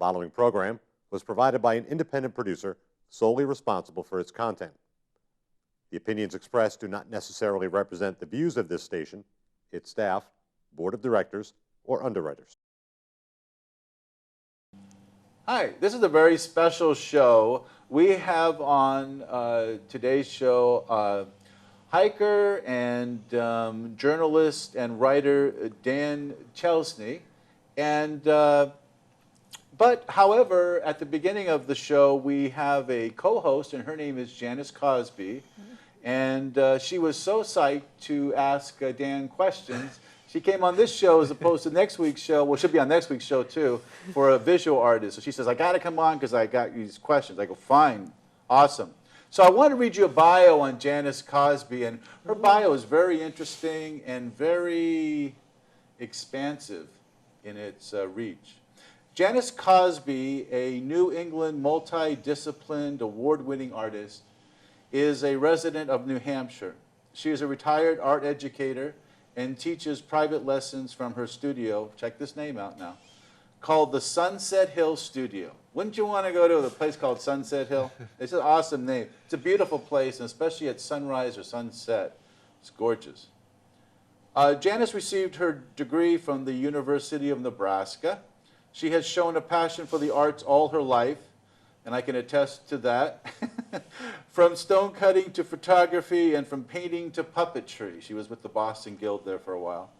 following program was provided by an independent producer solely responsible for its content. The opinions expressed do not necessarily represent the views of this station, its staff, board of directors, or underwriters. Hi, this is a very special show. We have on today's show hiker and journalist and writer Dan Szczesny. And but however, at the beginning of the show, we have a co-host, and her name is Janice Cosby. And she was so psyched to ask Dan questions. She came on this show as opposed to next week's show. Well, she'll be on next week's show, too, for a visual artist. So she says, I got to come on because I got these questions. I go, fine, awesome. So I want to read you a bio on Janice Cosby. And her bio is very interesting and very expansive in its reach. Janice Cosby, a New England multi-disciplined award-winning artist, is a resident of New Hampshire. She is a retired art educator and teaches private lessons from her studio, check this name out now, called the Sunset Hill Studio. Wouldn't you want to go to a place called Sunset Hill? It's an awesome name. It's a beautiful place, and especially at sunrise or sunset. It's gorgeous. Janice received her degree from the University of Nebraska. She has shown a passion for the arts all her life, and I can attest to that. From stone cutting to photography and from painting to puppetry. She was with the Boston Guild there for a while.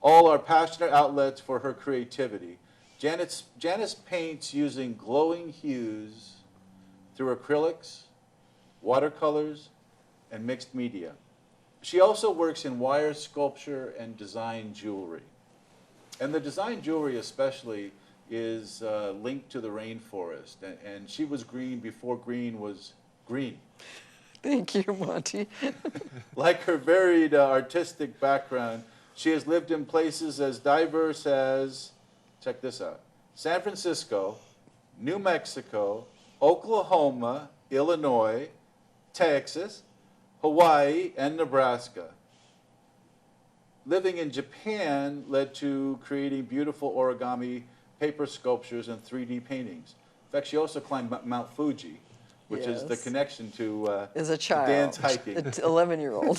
All are passionate outlets for her creativity. Janice paints using glowing hues through acrylics, watercolors, and mixed media. She also works in wire sculpture and design jewelry. And the design jewelry especially is linked to the rainforest. And she was green before green was green. Thank you, Monty. Like her varied artistic background, she has lived in places as diverse as, check this out, San Francisco, New Mexico, Oklahoma, Illinois, Texas, Hawaii, and Nebraska. Living in Japan led to creating beautiful origami paper sculptures and 3D paintings. In fact, she also climbed Mount Fuji, which is the connection to as a child, Dan's hiking. An 11-year-old.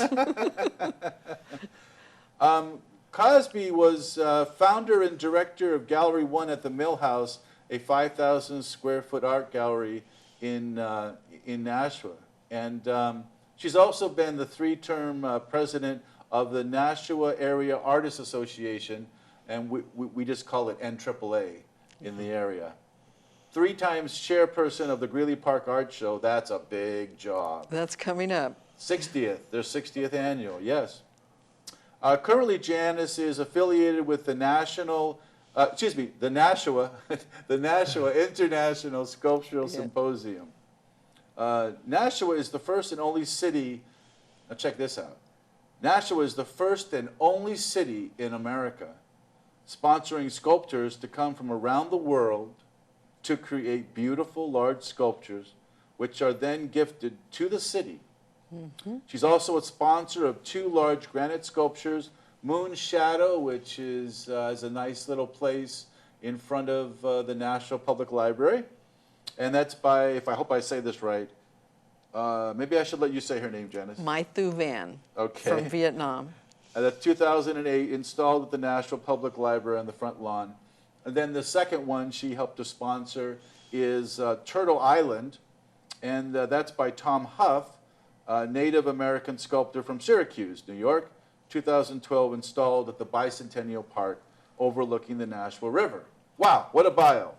Cosby was founder and director of Gallery 1 at the Mill House, a 5,000 square foot art gallery in Nashua. And she's also been the 3-term president of the Nashua Area Artists Association, and we just call it NAAA in the area. 3 times chairperson of the Greeley Park Art Show. That's a big job. That's coming up. 60th, their 60th annual, yes. Currently, Janice is affiliated with the Nashua International Sculptural Symposium. Nashua is the first and only city, now check this out. Nashua is the first and only city in America sponsoring sculptors to come from around the world to create beautiful large sculptures, which are then gifted to the city. She's also a sponsor of 2 large granite sculptures, Moon Shadow, which is a nice little place in front of the National Public Library. And that's by, if I hope I say this right, maybe I should let you say her name, Janice. Mai Thu Van, okay, from Vietnam. That's 2008, installed at the National Public Library on the front lawn. And then the second one she helped to sponsor is Turtle Island, and that's by Tom Huff, a Native American sculptor from Syracuse, New York, 2012, installed at the Bicentennial Park overlooking the Nashua River. Wow, what a bio.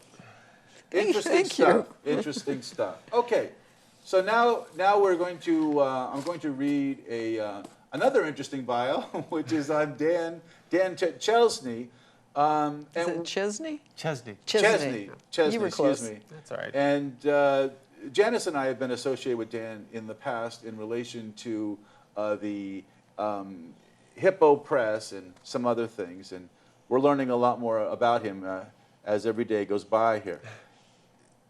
Interesting stuff. Interesting stuff. Okay, so now we're going to, I'm going to read another interesting bio, which is on Dan Szczesny. Is it Szczesny? Szczesny. You were close. Excuse me. That's all right. And Janice and I have been associated with Dan in the past in relation to the Hippo Press and some other things, and we're learning a lot more about him as every day goes by here.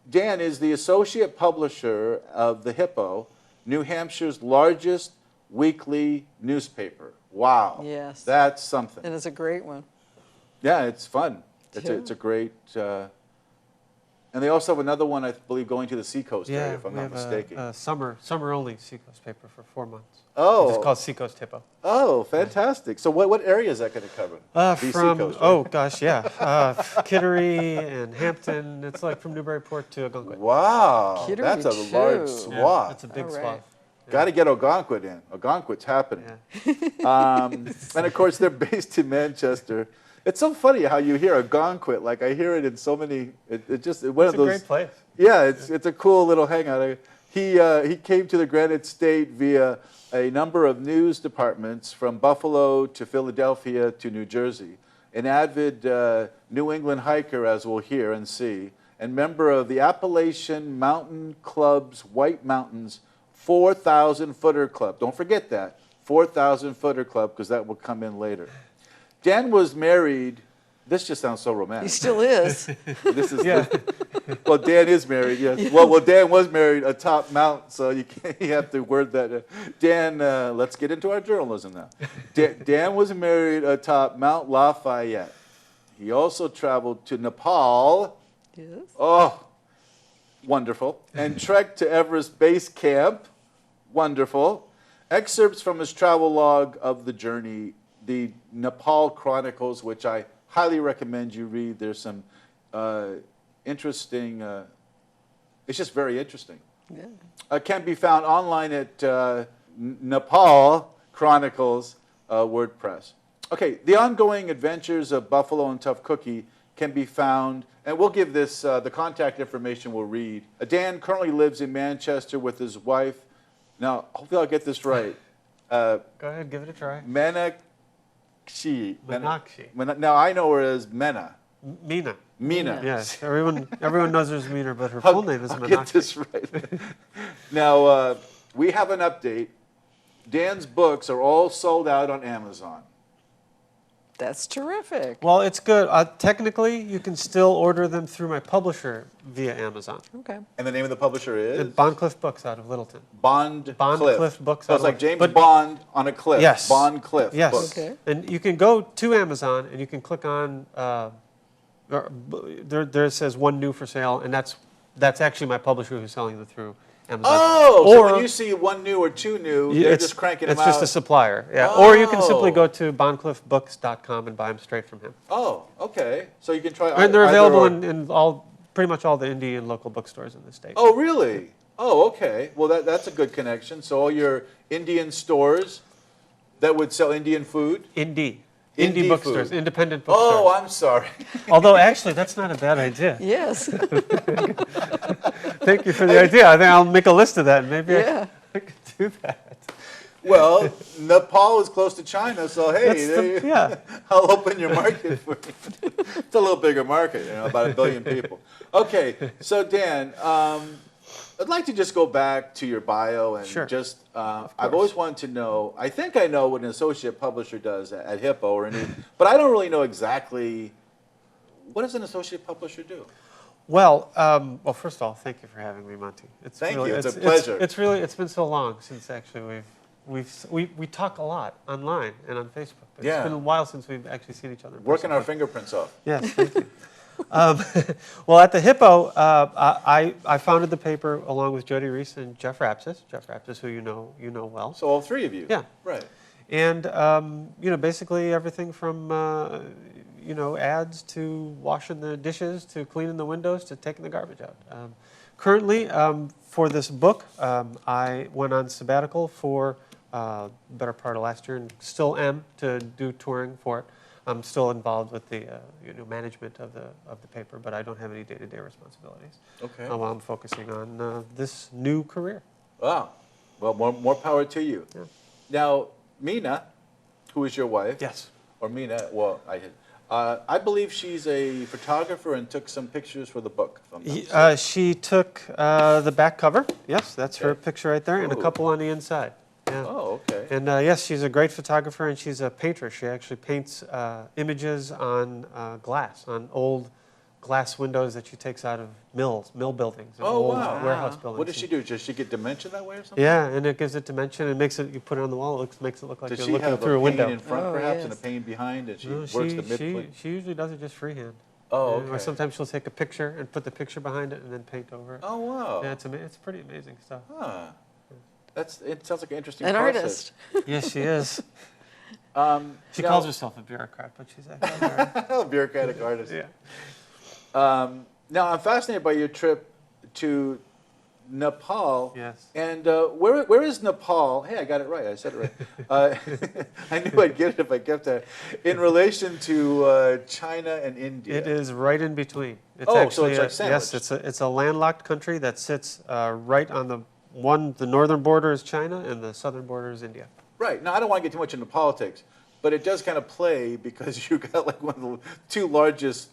Dan is the associate publisher of the Hippo, New Hampshire's largest weekly newspaper. Wow. Yes. That's something. And it's a great one. Yeah, it's fun. It's a great... and And they also have another one, I believe, going to the Seacoast area, Yeah, if I'm we not have mistaken. a summer only Seacoast paper for 4 months. Oh. It's called Seacoast Hippo. Oh, fantastic. So what area is that going to cover? The Seacoast, right? Oh gosh, yeah, Kittery and Hampton. It's like from Newburyport to Algonquin. Wow, Kittery, that's a large too. swath. It's a big All right. swath. Got to get Algonquin in. Algonquin's happening. And of course, they're based in Manchester. It's so funny how you hear Algonquin. Like I hear it in so many. It just one It's of a those. great place. Yeah, it's a cool little hangout. He came to the Granite State via a number of news departments from Buffalo to Philadelphia to New Jersey. An avid New England hiker, as we'll hear and see, and member of the Appalachian Mountain Club's White Mountains 4,000 Footer Club. Don't forget that, 4,000 Footer Club, because that will come in later. Dan was married. This just sounds so romantic. He still is. This is well, Dan is married. Yes. Yeah. Well, Dan was married atop Mount, so you have to word that. Dan, let's get into our journalism now. Dan was married atop Mount Lafayette. He also traveled to Nepal. Yes. Oh, wonderful! And trekked to Everest Base Camp. Wonderful. Excerpts from his travel log of the journey, the Nepal Chronicles, which I highly recommend you read. There's some interesting, it's just very interesting. Yeah. Can be found online at Nepal Chronicles WordPress. Okay, the ongoing adventures of Buffalo and Tough Cookie can be found, and we'll give this, the contact information we'll read. Dan currently lives in Manchester with his wife. Now, hopefully I'll get this right. Go ahead, give it a try. Menakshi. Menakshi. Now I know her as Mena. Mina. Mina. Yes, everyone knows there's Mina, but her full name is I'll Menakshi. get this right. Now, we have an update. Dan's books are all sold out on Amazon. That's terrific. Well, it's good. Technically, you can still order them through my publisher via Amazon. Okay. And the name of the publisher is? Bondcliff Books out of Littleton. Bondcliff Books. So it's like James Bond on a cliff. Yes. Bondcliff Yes. Books. Okay. And you can go to Amazon and you can click on, there says one new for sale, and that's actually my publisher who's selling them through Amazon. Oh, so when you see one new or two new, they're just cranking them out. It's just a supplier, yeah. Oh. Or you can simply go to bondcliffbooks.com and buy them straight from him. Oh, okay. So you can try. And they're either available or. in pretty much all the indie and local bookstores in the state. Oh, really? Oh, okay. Well, that's a good connection. So all your Indian stores that would sell Indian food. Indie Indie bookstores, food. independent bookstores. Oh, I'm sorry. Although actually, that's not a bad idea. Yes. Thank you for the idea. I think I'll make a list of that, and maybe Yeah. I could do that. Well, Nepal is close to China, so hey, Yeah. I'll open your market for you. It's a little bigger market, about 1 billion people. Okay, so Dan, I'd like to just go back to your bio and Sure. just, I've always wanted to know, I think I know what an associate publisher does at Hippo, but I don't really know exactly, what does an associate publisher do? Well, first of all, thank you for having me, Monty. Thank you. It's a pleasure. It's been so long since actually we talk a lot online and on Facebook. It's been a while since we've actually seen each other. Working our fingerprints off. Yes, thank you. Well, at the Hippo, I founded the paper along with Jody Reese and Jeff Rapsis. Jeff Rapsis, who you know well. So all three of you. Yeah. Right. And basically everything from ads to washing the dishes to cleaning the windows to taking the garbage out. Currently, for this book, I went on sabbatical for the better part of last year and still am to do touring for it. I'm still involved with the management of the paper, but I don't have any day-to-day responsibilities. Okay. While I'm focusing on this new career. Wow. Well, more power to you. Yeah. Now, Mina, who is your wife? Yes. Or Mina, well, I believe she's a photographer and took some pictures for the book. If I'm not mistaken. She took the back cover. Yes, that's her Okay. picture right there, and a Ooh. couple on the inside. Yeah. Oh, okay. And yes, she's a great photographer, and she's a painter. She actually paints images on glass, on old glass windows that she takes out of mill buildings, and Oh, old wow. warehouse buildings. What does she do? Does she get dimension that way or something? Yeah, and it gives it dimension, and makes it. You put it on the wall, makes it look like Does you're she looking have through a a pane window. in front Oh, perhaps and a yes. pane behind and she No, works the midpoint? she usually does it just freehand. Oh, Mm. okay. Or sometimes she'll take a picture and put the picture behind it and then paint over it. Oh, wow. Yeah, it's pretty amazing stuff. Huh. It sounds like an interesting An process. artist. Yes, she is. She now- calls herself a bureaucrat, but she's actually an artist. Bureaucratic artist. Yeah. Now, I'm fascinated by your trip to Nepal. Yes. And where is Nepal? Hey, I got it right. I said it right. I knew I'd get it if I kept that. In relation to China and India. It is right in between. It's Oh, so it's like yes, sandwiched. it's a landlocked country that sits right on the northern border is China and the southern border is India. Right. Now, I don't want to get too much into politics, but it does kind of play because you got like one of the two largest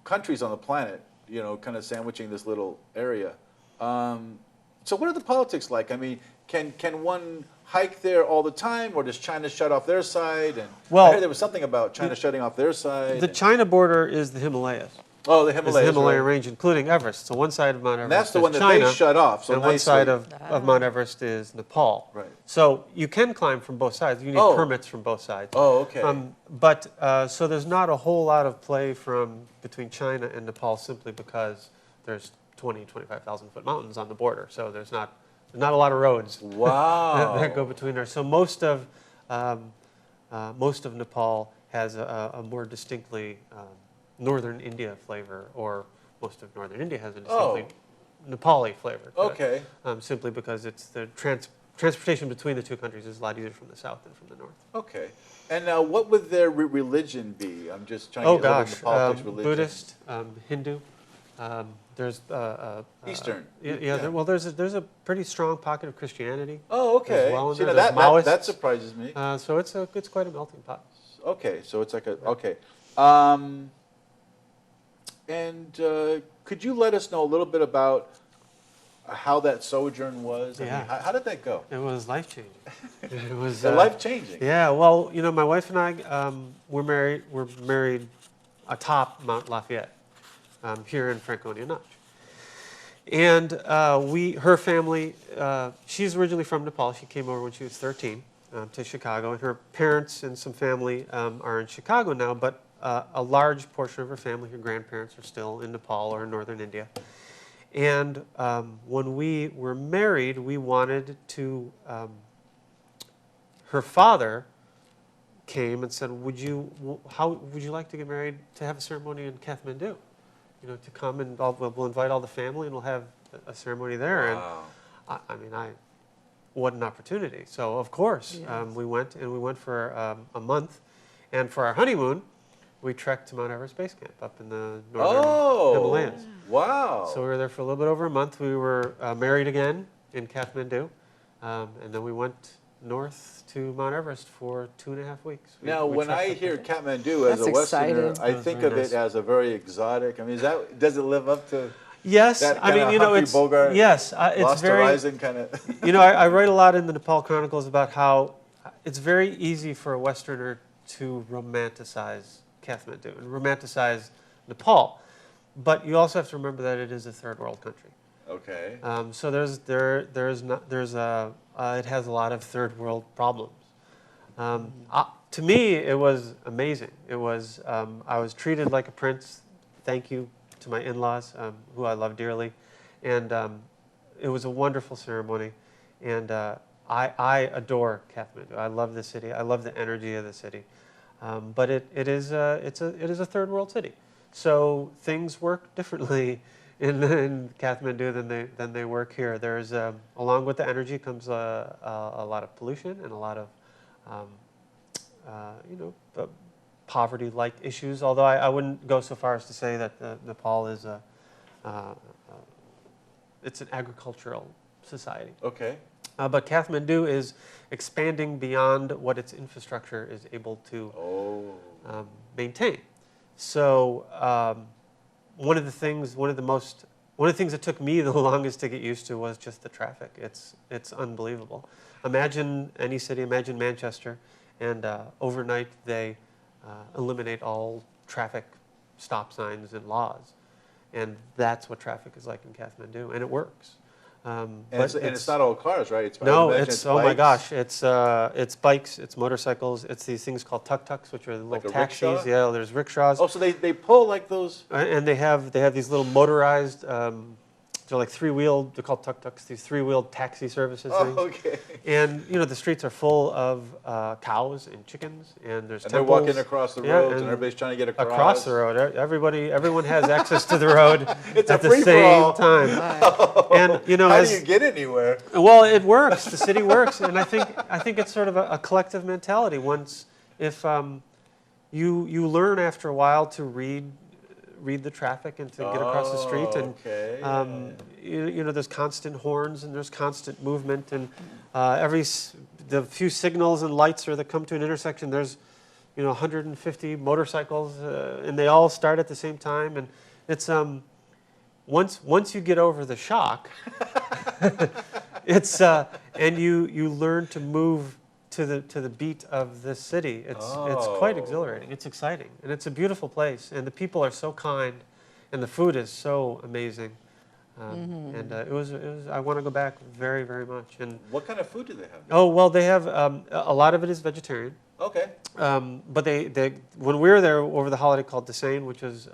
countries on the planet, you know, kind of sandwiching this little area. So what are the politics like? I mean, can one hike there all the time, or does China shut off their side? And Well, I heard there was something about China shutting off their side. The China border is the Himalayas. oh, the It's Himalayas. the Himalayan right. range, including Everest. So one side of Mount Everest And that's the is one that China, they shut off. So and one nicely. side of Mount Everest is Nepal. Right. So you can climb from both sides. You need Oh. permits from both sides. Oh, okay. So there's not a whole lot of play between China and Nepal simply because there's 25,000 foot mountains on the border. So there's not a lot of roads Wow. that go between there. So most of Nepal has a more distinctly northern India flavor, or most of northern India has a distinctly Nepali flavor. to it, Okay. simply because it's the transportation between the two countries is a lot easier from the south than from the north. Okay. And now, what would their religion be? I'm just trying Oh to get a little gosh, into politics, religion. Buddhist, Hindu. There's Eastern. yeah. There's a pretty strong pocket of Christianity. Oh, okay. as well in See, there. now There's that Maoists. surprises me. So it's quite a melting pot. Okay, so it's like a okay. Could you let us know a little bit about how that sojourn was? I mean, Yeah. how did that go? It was life changing. It was Life changing. Yeah, well, you know, my wife and I we're married atop Mount Lafayette here in Franconia Notch. And her family, she's originally from Nepal. She came over when she was 13 to Chicago, and her parents and some family are in Chicago now, but a large portion of her family, her grandparents, are still in Nepal or in northern India. And when we were married, we wanted to, her father came and said, how would you like to get married, to have a ceremony in Kathmandu? You know, to come and we'll invite all the family and we'll have a ceremony there. Wow. And what an opportunity. So of course, Yes. we went for a month. And for our honeymoon, we trekked to Mount Everest Base Camp up in the northern Himalayas. Wow. So we were there for a little bit over a month. We were married again in Kathmandu. And then we went north to Mount Everest for 2.5 weeks. Now, We when trekked I up hear there. Kathmandu as That's a Westerner, exciting. I It was think very of nice. it as a very exotic. I mean, does it live up to Yes, that I mean, kinda you know, Humphrey it's Bogart, yes, it's Lost very. Horizon kind of? You know, I write a lot in the Nepal Chronicles about how it's very easy for a Westerner to romanticize Kathmandu and romanticize Nepal, but you also have to remember that it is a third world country. Okay. So it has a lot of third world problems. To me, it was amazing. It was I was treated like a prince. Thank you to my in-laws, who I love dearly, and it was a wonderful ceremony. And I adore Kathmandu. I love the city. I love the energy of the city. But it is a third world city. So things work differently in Kathmandu than they work here. There's along with the energy comes a lot of pollution and a lot of poverty-like issues. Although I wouldn't go so far as to say that Nepal is it's an agricultural society. Okay. But Kathmandu is expanding beyond what its infrastructure is able to maintain. So one of the things that took me the longest to get used to was just the traffic. It's unbelievable. Imagine any city, imagine Manchester, and overnight they eliminate all traffic stop signs and laws. And that's what traffic is like in Kathmandu, and it works. And, But it's not all cars, right? It's, I no, imagine it's oh my bikes. gosh, it's bikes, it's motorcycles, it's these things called tuk-tuks, which are the Like little a taxis. rickshaw? Yeah, there's rickshaws. Oh, so they pull like those. And they have these little motorized, they're like three-wheeled. They're called tuk-tuks. These three-wheeled taxi services Oh, things. okay. And the streets are full of cows and chickens, and there's And they're temples. walking across the Yeah, roads, and everybody's trying to get across. Across the road. Everyone has access to the road It's a at the free-for-all. same time. And How as do you get anywhere? well, it works. The city works, and I think it's sort of a collective mentality. Once, if you learn after a while to read the traffic and to get across the street, and Okay. there's constant horns and there's constant movement, and the few signals and lights that come to an intersection, there's 150 motorcycles, and they all start at the same time, and it's once you get over the shock, it's and you learn to move to the beat of this city. It's quite exhilarating. It's exciting, and it's a beautiful place, and the people are so kind, and the food is so amazing. And it was I want to go back very, very much. And What kind of food do they have? oh well, they have a lot of it is vegetarian. Okay. But they when we were there over the holiday called Szczesny, which is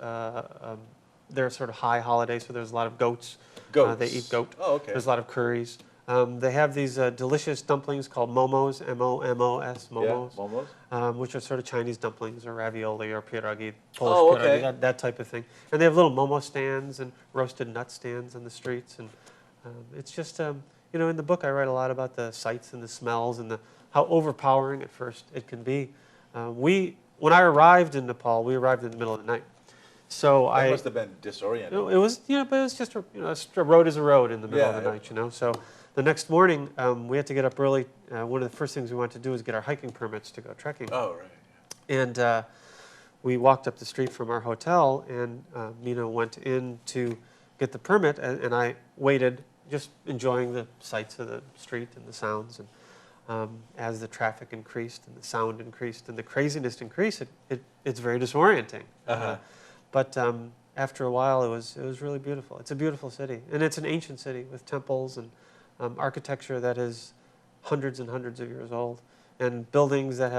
their sort of high holiday, so there's a lot of goats. Goats. They eat goat. Oh, okay. There's a lot of curries. They have these delicious dumplings called momos, M-O-M-O-S, momos, Yeah, momos. which are sort of Chinese dumplings or ravioli or pierogi, Polish Oh, pierogi, okay. that type of thing. And they have little momo stands and roasted nut stands on the streets. And it's just, in the book I write a lot about the sights and the smells and how overpowering at first it can be. When I arrived in Nepal, we arrived in the middle of the night. So That must have been disorienting. it was, but it was just, a road is a road in the middle of the Yeah. night, So the next morning, we had to get up early. One of the first things we wanted to do was get our hiking permits to go trekking. Oh, right. And we walked up the street from our hotel, and Mina went in to get the permit, and I waited, just enjoying the sights of the street and the sounds. And as the traffic increased and the sound increased and the craziness increased, it's very disorienting. But after a while, it was really beautiful. It's a beautiful city, and it's an ancient city with temples and architecture that is hundreds and hundreds of years old, and buildings that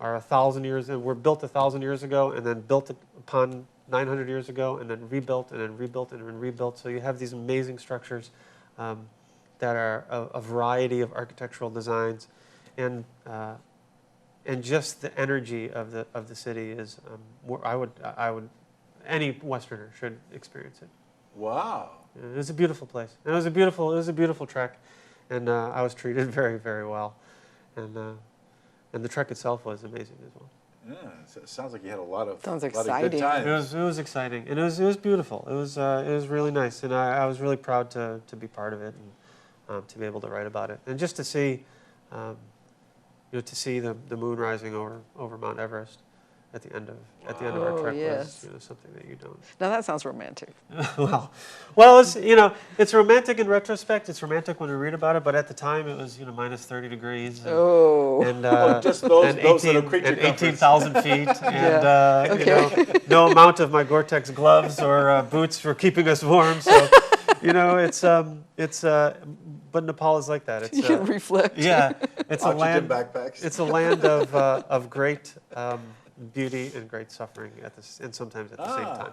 are 1,000 years and were built 1,000 years ago, and then built upon 900 years ago, and then rebuilt and then rebuilt and then rebuilt. So you have these amazing structures that are a variety of architectural designs, and just the energy of the city is. I would. Any Westerner should experience it. Wow. It was a beautiful place. And it was a beautiful trek, and I was treated very, very well, and the trek itself was amazing as well. Yeah, it sounds like you had a lot of Sounds good exciting. times. It was exciting, and it was beautiful. It was really nice, and I was really proud to be part of it and to be able to write about it, and just to see, to see the moon rising over Mount Everest at the end of our Oh, trek yes. was something that you don't. Now that sounds romantic. well, it's romantic in retrospect. It's romantic when we read about it, but at the time it was minus 30 degrees. And, Oh. and just those and little creature and comforts. 18,000 feet, and Okay. no amount of my Gore-Tex gloves or boots for keeping us warm. So, but Nepal is like that. It's You can reflect. yeah, it's a Oxygen land. backpacks. It's a land of great beauty and great suffering and sometimes at the same time.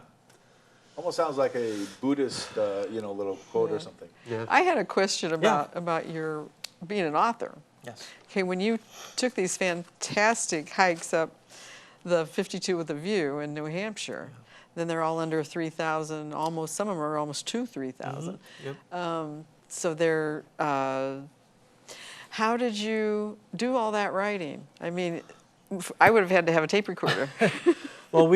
Almost sounds like a Buddhist, little quote or something. Yeah. I had a question about your being an author. Yes. Okay, when you took these fantastic hikes up the 52 with a view in New Hampshire, then they're all under 3,000, almost, some of them are almost 3,000. Yep. So they're, how did you do all that writing? I mean, I would have had to have a tape recorder. Well,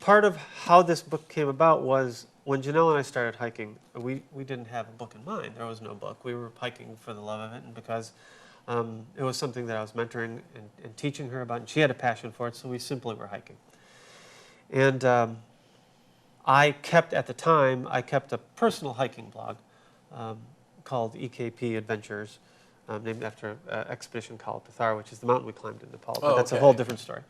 part of how this book came about was when Janelle and I started hiking, we didn't have a book in mind. There was no book. We were hiking for the love of it and because it was something that I was mentoring and teaching her about, and she had a passion for it, so we simply were hiking. And at the time, I kept a personal hiking blog called EKP Adventures, named after Expedition Kalapathar, which is the mountain we climbed in Nepal. But that's a whole different story.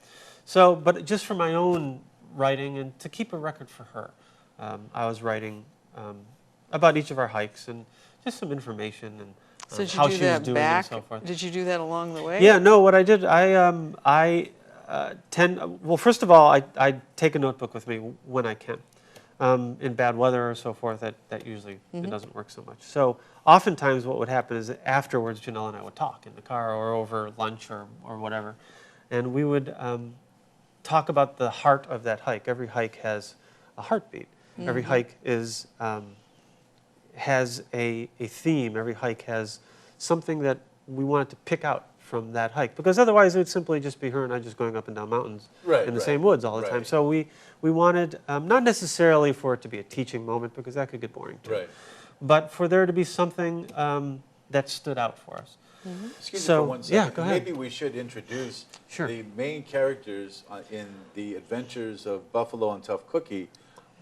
So, but just for my own writing and to keep a record for her, I was writing about each of our hikes and just some information and So did you how do she was that doing back? and so forth. Did you do that along the way? Yeah, no, what I did, I tend, well, first of all, I take a notebook with me when I can. In bad weather or so forth, that usually it doesn't work so much. So oftentimes what would happen is that afterwards, Janelle and I would talk in the car or over lunch or whatever. And we would talk about the heart of that hike. Every hike has a heartbeat. Every hike is has a theme. Every hike has something that we wanted to pick out from that hike, because otherwise it would simply just be her and I just going up and down mountains in the same woods all the time. So we wanted, not necessarily for it to be a teaching moment, because that could get boring too, but for there to be something that stood out for us. Excuse So, me for one second. yeah, go ahead. Maybe we should introduce Sure. the main characters in the Adventures of Buffalo and Tough Cookie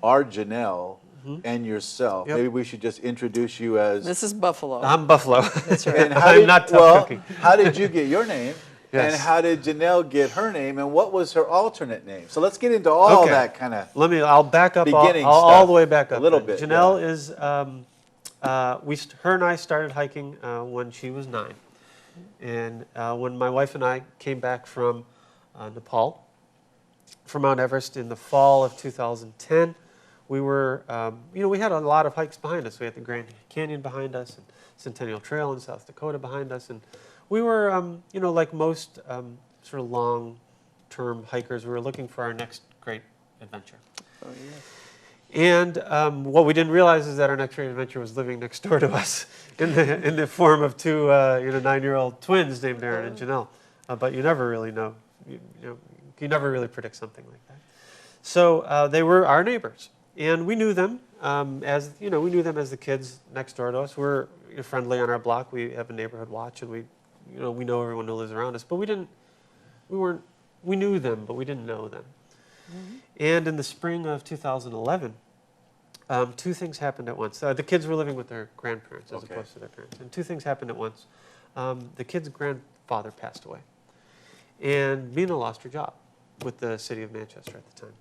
are Janelle and yourself. Yep. Maybe we should just introduce you as. This is Buffalo. I'm Buffalo. That's right. And how I'm did, not Tough well, Cookie. how did you get your name? Yes. And how did Janelle get her name? And what was her alternate name? So let's get into all Okay. that kind of. I'll back up Beginning all stuff. the way back up. A little then. bit, Janelle yeah. is, her and I started hiking when she was 9. And when my wife and I came back from Nepal, from Mount Everest in the fall of 2010, we were, we had a lot of hikes behind us. We had the Grand Canyon behind us and Centennial Trail in South Dakota behind us. And we were, like most sort of long-term hikers, we were looking for our next great adventure. Oh, yeah. And what we didn't realize is that our next great adventure was living next door to us in the form of two 9-year-old twins named Aaron and Janelle. But you never really know. You never really predict something like that. So they were our neighbors, and we knew them we knew them as the kids next door to us. We're friendly on our block. We have a neighborhood watch, and we know everyone who lives around us. But we knew them, but we didn't know them. And in the spring of 2011, two things happened at once. The kids were living with their grandparents as opposed to their parents. And two things happened at once. The kid's grandfather passed away. And Mina lost her job with the city of Manchester at the time.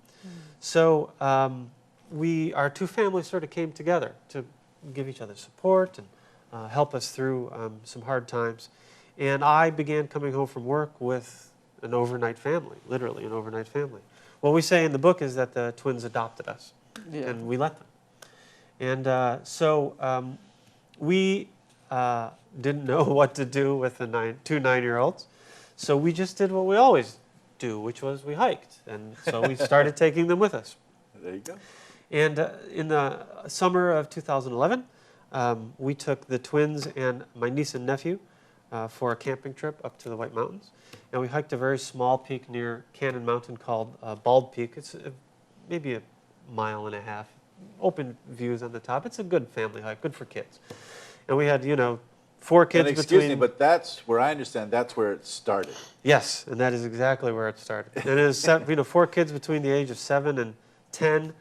So our two families sort of came together to give each other support and help us through some hard times. And I began coming home from work with an overnight family, literally an overnight family. What we say in the book is that the twins adopted us, and we let them. And so we didn't know what to do with the two 9-year-olds, so we just did what we always do, which was we hiked. And so we started taking them with us. There you go. And in the summer of 2011, we took the twins and my niece and nephew for a camping trip up to the White Mountains. And we hiked a very small peak near Cannon Mountain called Bald Peak. It's maybe 1.5 miles, open views on the top. It's a good family hike, good for kids. And we had, 4 kids And excuse between... me, but that's where I understand that's where it started. Yes, and that is exactly where it started. And it was 4 kids between the age of 7 and 10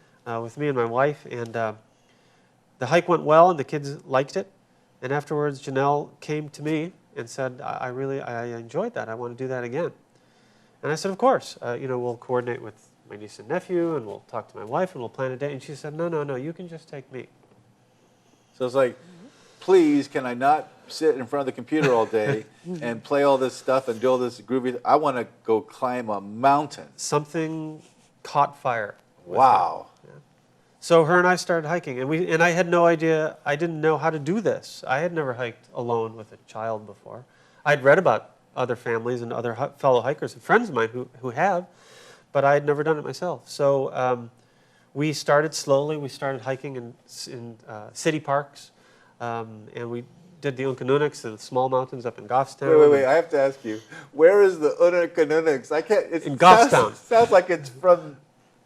with me and my wife. And the hike went well, and the kids liked it. And afterwards, Janelle came to me and said, I enjoyed that. I want to do that again. And I said, of course. We'll coordinate with my niece and nephew, and we'll talk to my wife, and we'll plan a date. And she said, no, you can just take me. So it's like, please, can I not sit in front of the computer all day and play all this stuff and do all this groovy? I want to go climb a mountain. Something caught fire. Wow. So her and I started hiking, and I had no idea. I didn't know how to do this. I had never hiked alone with a child before. I'd read about other families and other fellow hikers and friends of mine who have, but I had never done it myself. So we started slowly. We started hiking in city parks, and we did the Unkanunuks, the small mountains up in Goffstown. Wait. I have to ask you, where is the Unkanunuks? I can't. In Goffstown. Sounds like it's from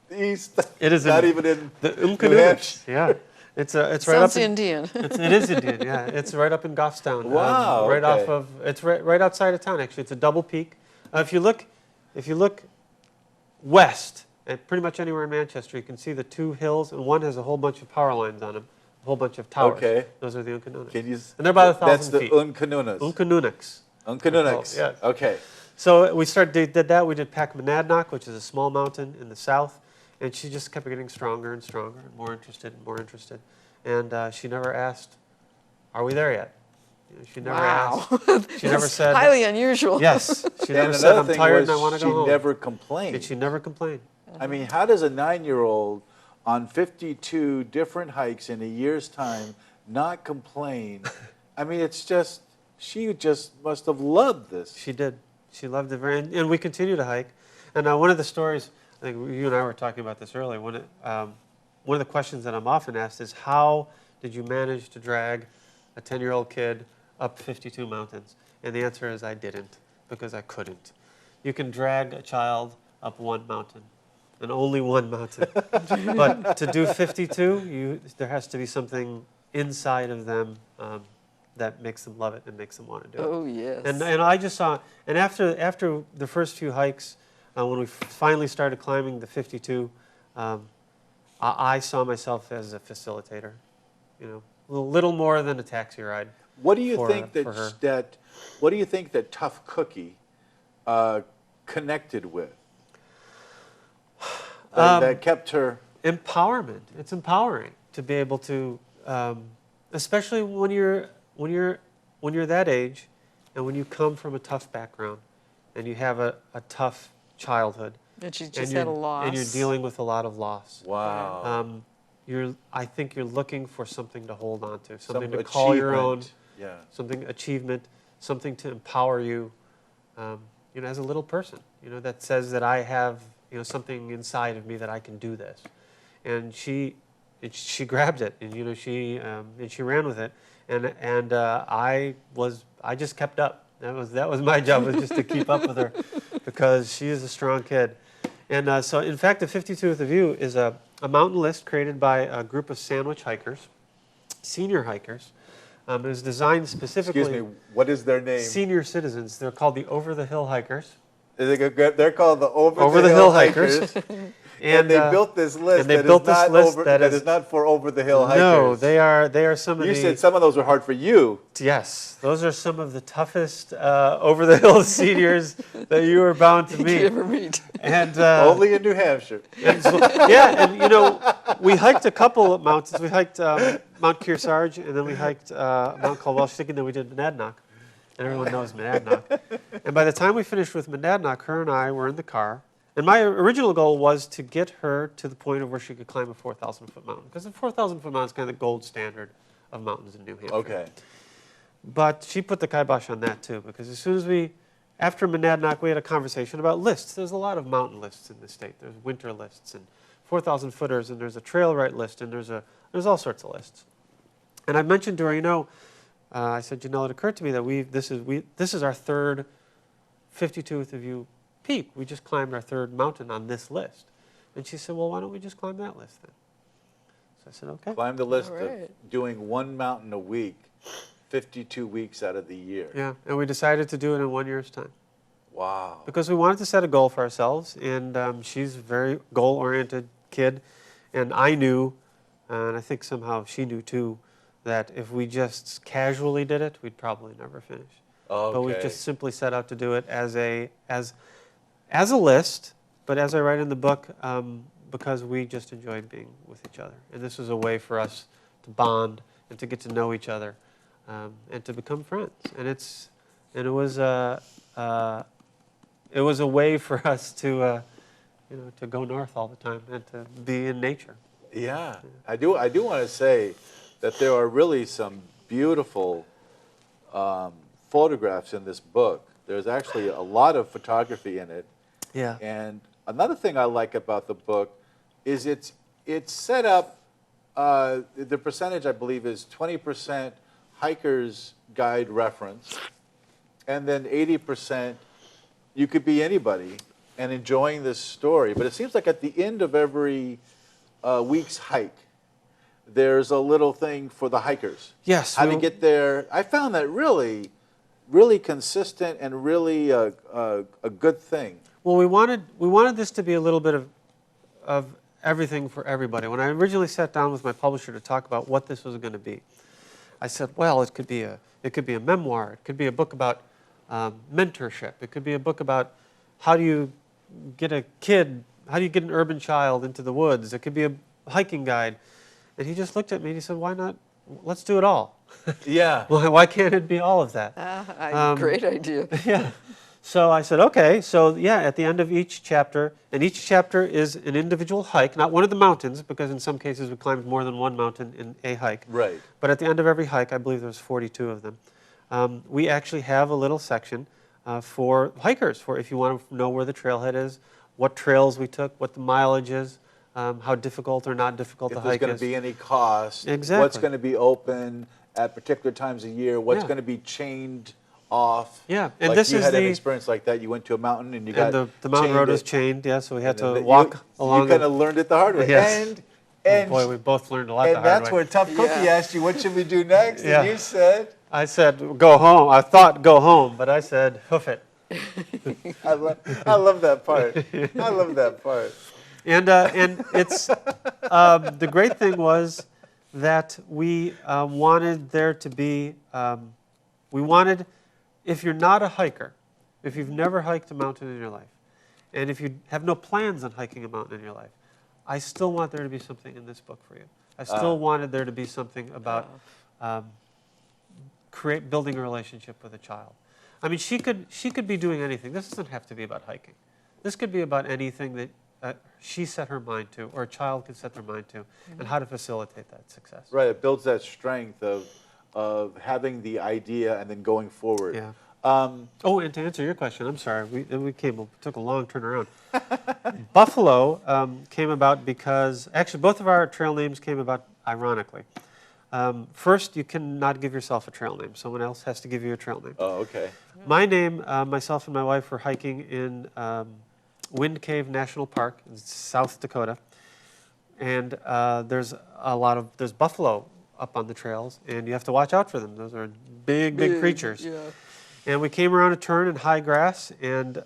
the east. It is not even in the New Unkanunuks. Hampshire. Yeah, it's right Sounds up in, Indian. it is Indian. Yeah, it's right up in Goffstown. Wow, right okay. off of. It's right outside of town. Actually, it's a double peak. If you look west, at pretty much anywhere in Manchester, you can see the 2 hills, and one has a whole bunch of power lines on them, a whole bunch of towers. Okay. Those are the Unkanunuks. Can you? And they're about 1,000 feet. That's the Unkanunas. Unkanunuks. Unkanunuks. Yeah. Okay. So we did that. We did Pakmanadnak, which is a small mountain in the south, and she just kept getting stronger and stronger and more interested and more interested. And she never asked, "Are we there yet?" You know, she never Wow. asked. She never That's said, highly unusual. "Yes." She never And said, another "I'm thing tired was and I want to go home." she never complained. And she never complained. I mean, how does a 9-year-old on 52 different hikes in a year's time not complain? I mean, it's just, she just must have loved this. She did. She loved it very, and we continue to hike. And one of the stories, I think you and I were talking about this earlier. One of the questions that I'm often asked is, how did you manage to drag a 10-year-old kid up 52 mountains? And the answer is, I didn't, because I couldn't. You can drag a child up one mountain, and only one mountain. But to do 52, there has to be something inside of them that makes them love it and makes them want to do it. Oh, yes. And I just saw, and after the first few hikes, when we finally started climbing the 52, I saw myself as a facilitator, you know, a little more than a taxi ride. What do you for- think for her. what do you think that Tough Cookie connected with? That kept her. Empowerment. It's empowering to be able to, especially when you're that age, and when you come from a tough background, and you have a tough childhood. And she and just you're- had a loss. And you're dealing with a lot of loss. Wow. I think you're looking for something to hold on to, Some something to call your own, achievement. Yeah. something achievement, something to empower you, you know, as a little person, you know, that says that I have, you know, something inside of me that I can do this. And she grabbed it, and you know, she ran with it, and I just kept up. That was my job, was just to keep up with her, because she is a strong kid. And so, in fact, the 52 with a View is a mountain list created by a group of sandwich hikers, senior hikers. It was designed specifically. Excuse me, what is their name? Senior citizens. They're called the Over the Hill Hikers. They're called the Over the Hill Hikers. And they built this list they that built is this not list over, that that is- is not for over the hill hikers. No, they are some of You the. said some of those were hard for you. Yes, those are some of the toughest over the hill seniors that you are bound to You meet. ever meet. And Only in New Hampshire. and so- yeah, and you know, we hiked a couple of mountains. We hiked Mount Kearsarge, and then we hiked a mountain called Welsh Stick, and then we did Monadnock. And everyone knows Monadnock. And by the time we finished with Monadnock, her and I were in the car. And my original goal was to get her to the point of where she could climb a 4,000-foot mountain, because the 4,000-foot mountain is kind of the gold standard of mountains in New Hampshire. Okay. But she put the kibosh on that too, because as soon as after Monadnock, we had a conversation about lists. There's a lot of mountain lists in the state. There's winter lists and 4,000 footers, and there's a trail right list, and there's all sorts of lists. And I mentioned to her, you know, I said, Janelle, it occurred to me that this is our third 52 with a View peak. We just climbed our third mountain on this list. And she said, well, why don't we just climb that list then? So I said, okay. Climb the list All of right. doing one mountain a week, 52 weeks out of the year. Yeah, and we decided to do it in 1 year's time. Wow. Because we wanted to set a goal for ourselves, and she's a very goal-oriented kid, and I knew, and I think somehow she knew too, that if we just casually did it, we'd probably never finish. Okay. But we just simply set out to do it as a list, but as I write in the book, because we just enjoyed being with each other, and this was a way for us to bond and to get to know each other, and to become friends. And it was a way for us to, you know, to go north all the time and to be in nature. Yeah, I do want to say that there are really some beautiful photographs in this book. There's actually a lot of photography in it. Yeah. And another thing I like about the book is it's set up, the percentage I believe is 20% hiker's guide reference, and then 80% you could be anybody and enjoying this story. But it seems like at the end of every week's hike, there's a little thing for the hikers. Yes. How to get there. I found that really consistent and really a good thing. Well, we wanted this to be a little bit of everything for everybody. When I originally sat down with my publisher to talk about what this was going to be, I said, well, it could be a memoir. It could be a book about mentorship. It could be a book about how do you get an urban child into the woods. It could be a hiking guide. And he just looked at me and he said, why not? Let's do it all. Yeah. Why can't it be all of that? Great idea. Yeah. So I said, okay. So yeah, at the end of each chapter, and each chapter is an individual hike, not one of the mountains, because in some cases we climbed more than one mountain in a hike. Right. But at the end of every hike, I believe there's 42 of them, we actually have a little section for hikers, for if you want to know where the trailhead is, what trails we took, what the mileage is, how difficult or not difficult If the there's hike going is. to be any cost, Exactly. what's going to be open at particular times of year, what's Yeah. going to be chained off. Yeah, and like this you is had an the- experience like that. You went to a mountain and you got And the mountain chained road was it, chained, yeah, so we had and to then walk along. You kind of learned it the hard way. Yes. And boy, we both learned a lot the and hard that's way. where Tough Cookie Yeah. asked you, what should we do next? Yeah. And you said, I said, go home. I thought go home, but I said, hoof it. I love that part. I love that part. And it's the great thing was that we wanted there to be, we wanted, if you're not a hiker, if you've never hiked a mountain in your life, and if you have no plans on hiking a mountain in your life, I still want there to be something in this book for you. I still wanted there to be something about building a relationship with a child. I mean, she could be doing anything. This doesn't have to be about hiking. This could be about anything that she set her mind to, or a child could set their mind to, and how to facilitate that success. Right, it builds that strength of having the idea and then going forward. Yeah. Oh, and to answer your question, I'm sorry, we took a long turnaround. Buffalo came about because, actually both of our trail names came about ironically. First, you cannot give yourself a trail name. Someone else has to give you a trail name. Oh, okay. My name, myself and my wife were hiking in Wind Cave National Park in South Dakota. And there's buffalo up on the trails, and you have to watch out for them. Those are big creatures. Yeah. And we came around a turn in high grass, and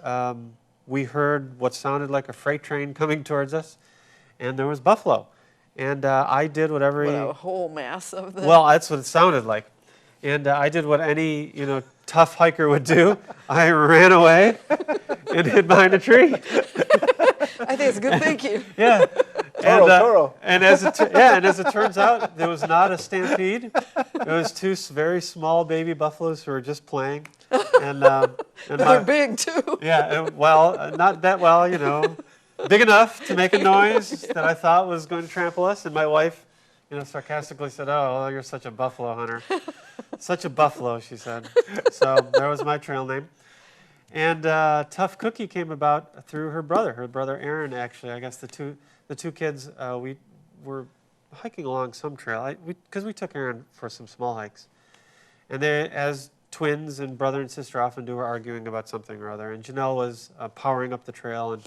we heard what sounded like a freight train coming towards us, and there was buffalo. And I did whatever What, a whole mass of them? well, that's what it sounded like. And I did what any tough hiker would do. I ran away and hid behind a tree. I think it's a good thank you. Yeah. Toro. And as it turns out, there was not a stampede. It was two very small baby buffaloes who were just playing. And They're big too. yeah, not that well, big enough to make a noise that I thought was going to trample us. And my wife, sarcastically said, "Oh, you're such a buffalo hunter." Such a buffalo, she said. So there was my trail name. And Tough Cookie came about through her brother Aaron, actually. I guess the two kids, we were hiking along some trail, because we took Aaron for some small hikes. And they, as twins and brother and sister often do, were arguing about something or other. And Janelle was powering up the trail,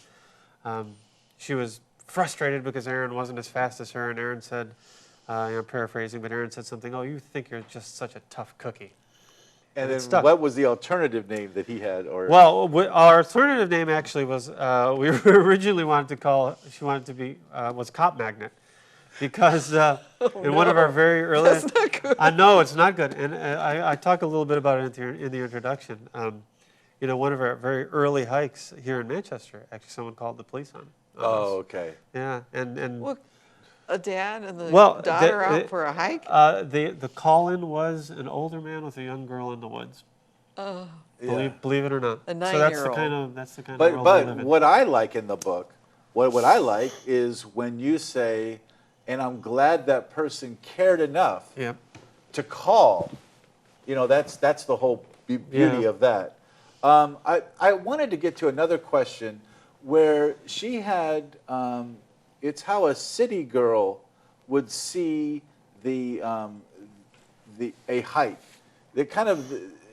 and she was frustrated because Aaron wasn't as fast as her. And Aaron said, I'm paraphrasing, but Aaron said something, "Oh, you think you're just such a tough cookie." And it then stuck. what was the alternative name that he had? Or Well, our alternative name actually was, we originally wanted to call, she wanted to be, was Cop Magnet. Because in one of our very early... That's not good. I know, it's not good. And I talk a little bit about it in the introduction. One of our very early hikes here in Manchester, actually someone called the police on us. oh, okay. Yeah, and Well, a dad and the Well, daughter out for a hike? the call-in was an older man with a young girl in the woods. Oh, Yeah. Believe it or not. A So that's the 9-year-old. kind of world we But live in. what I like in the book, what I like is when you say, and I'm glad that person cared enough Yeah. to call. That's the whole beauty Yeah. of that. I wanted to get to another question where she had, it's how a city girl would see a hike.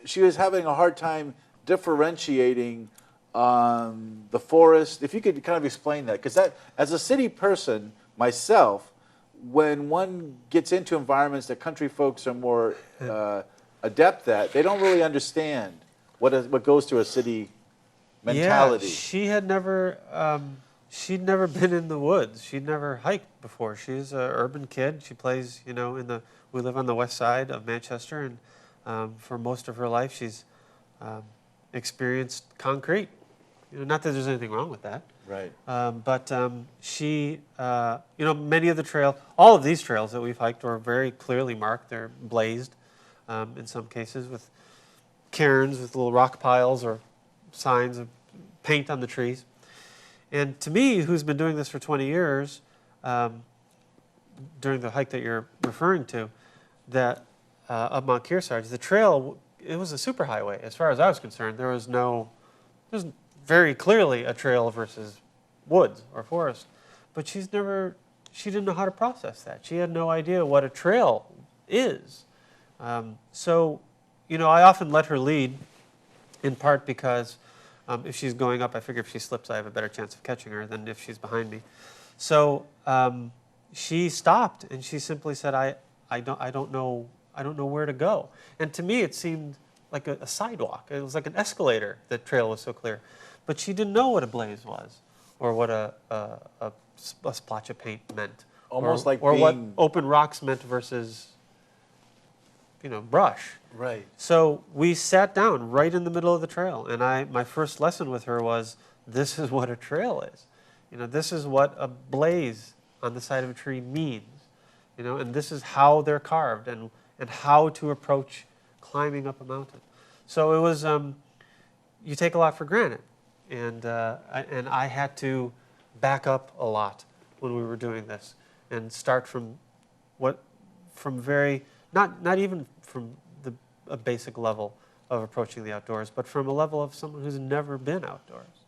She was having a hard time differentiating the forest. If you could kind of explain that, because as a city person myself, when one gets into environments that country folks are more adept at, they don't really understand what goes through a city mentality. Yeah, she had never, she'd never been in the woods. She'd never hiked before. She's an urban kid. She plays, we live on the west side of Manchester, and for most of her life, she's experienced concrete, Not that there's anything wrong with that. Right. But she, many of the trails, all of these trails that we've hiked are very clearly marked. They're blazed in some cases with cairns with little rock piles or signs of paint on the trees. And to me, who's been doing this for 20 years, during the hike that you're referring to, that up Mount Kearsarge, the trail, it was a superhighway. As far as I was concerned, there was very clearly a trail versus woods or forest. But she didn't know how to process that. She had no idea what a trail is. So, I often let her lead, in part because if she's going up, I figure if she slips, I have a better chance of catching her than if she's behind me. So she stopped and she simply said, I don't know where to go. And to me, it seemed like a sidewalk. It was like an escalator. The trail was so clear, but she didn't know what a blaze was, or what a splotch of paint meant, Almost or what open rocks meant versus brush. Right. So we sat down right in the middle of the trail, and my first lesson with her was, this is what a trail is. This is what a blaze on the side of a tree means. And this is how they're carved and how to approach climbing up a mountain. So it was, you take a lot for granted. And I had to back up a lot when we were doing this and start from very, not even from a basic level of approaching the outdoors, but from a level of someone who's never been outdoors